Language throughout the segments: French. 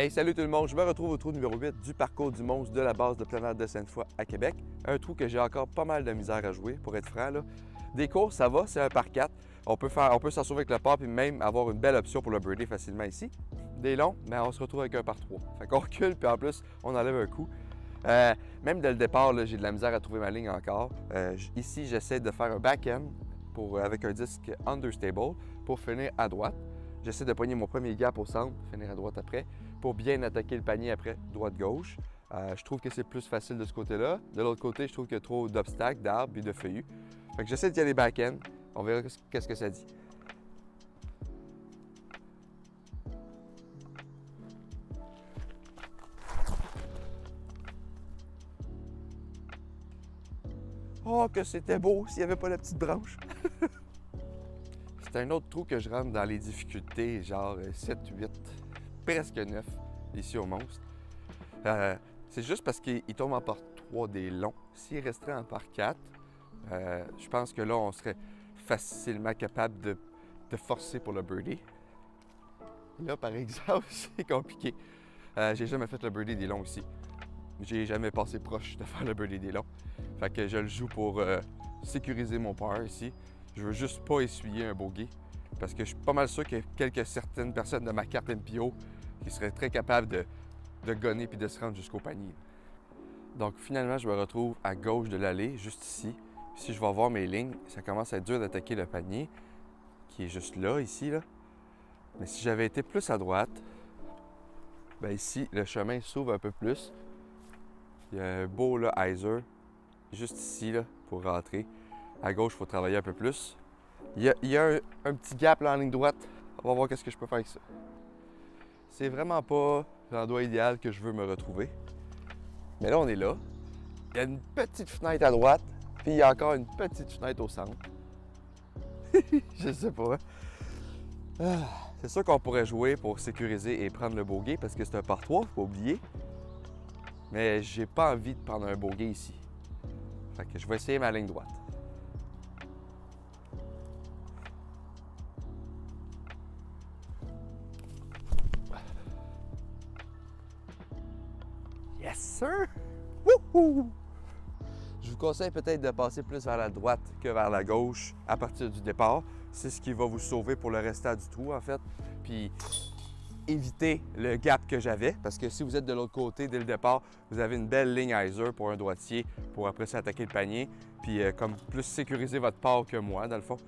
Hey, salut tout le monde! Je me retrouve au trou numéro 8 du parcours du monstre de la base de Planade de Sainte-Foy à Québec. Un trou que j'ai encore pas mal de misère à jouer, pour être franc. Là. Des courses, ça va, c'est un par 4. On peut s'en sauver avec le par et même avoir une belle option pour le birdie facilement ici. Des longs, mais on se retrouve avec un par 3. Fait qu'on recule, puis en plus, on enlève un coup. Même dès le départ, j'ai de la misère à trouver ma ligne encore. Ici, j'essaie de faire un back-end avec un disque understable pour finir à droite. J'essaie de pogner mon premier gap au centre, finir à droite après, pour bien attaquer le panier après, droite-gauche. Je trouve que c'est plus facile de ce côté-là. De l'autre côté, je trouve qu'il y a trop d'obstacles, d'arbres et de feuillus. Fait que j'essaie d'y aller back-end. On verra qu'est-ce que ça dit. Oh, que c'était beau s'il n'y avait pas la petite branche! C'est un autre trou que je rentre dans les difficultés, genre 7, 8, presque 9, ici au monstre. C'est juste parce qu'il tombe en par 3 des longs. S'il resterait en par 4, je pense que là, on serait facilement capable de forcer pour le birdie. Là, par exemple, c'est compliqué. J'ai jamais fait le birdie des longs ici. J'ai jamais passé proche de faire le birdie des longs. Fait que je le joue pour sécuriser mon par ici. Je veux juste pas essuyer un bogey parce que je suis pas mal sûr qu'il y a certaines personnes de ma carte MPO qui seraient très capables de gonner puis de se rendre jusqu'au panier. Donc finalement, je me retrouve à gauche de l'allée, juste ici. Si je vais voir mes lignes, ça commence à être dur d'attaquer le panier qui est juste là, ici. Là. Mais si j'avais été plus à droite, bien ici, le chemin s'ouvre un peu plus. Il y a un beau là, hyzer, juste ici là, pour rentrer. À gauche, il faut travailler un peu plus. Il y a un petit gap là en ligne droite. On va voir qu'est-ce que je peux faire avec ça. C'est vraiment pas l'endroit idéal que je veux me retrouver. Mais là, on est là. Il y a une petite fenêtre à droite, puis il y a encore une petite fenêtre au centre. Je sais pas. C'est sûr qu'on pourrait jouer pour sécuriser et prendre le bogey parce que c'est un par 3, faut pas oublier. Mais j'ai pas envie de prendre un bogey ici. Fait que je vais essayer ma ligne droite. Yes, sir! Wouhou! Je vous conseille peut-être de passer plus vers la droite que vers la gauche à partir du départ. C'est ce qui va vous sauver pour le restant du trou, en fait. Puis éviter le gap que j'avais, parce que si vous êtes de l'autre côté dès le départ, vous avez une belle ligne hyzer pour un droitier pour après s'attaquer le panier, puis comme plus sécuriser votre part que moi, dans le fond.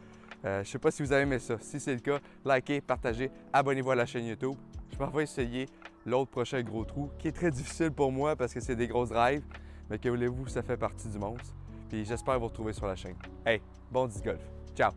Je sais pas si vous avez aimé ça. Si c'est le cas, likez, partagez, abonnez-vous à la chaîne YouTube. Je m'en vais essayer l'autre prochain gros trou, qui est très difficile pour moi parce que c'est des grosses drives, mais que voulez-vous, ça fait partie du monstre. Puis j'espère vous retrouver sur la chaîne. Hey, bon disc golf. Ciao!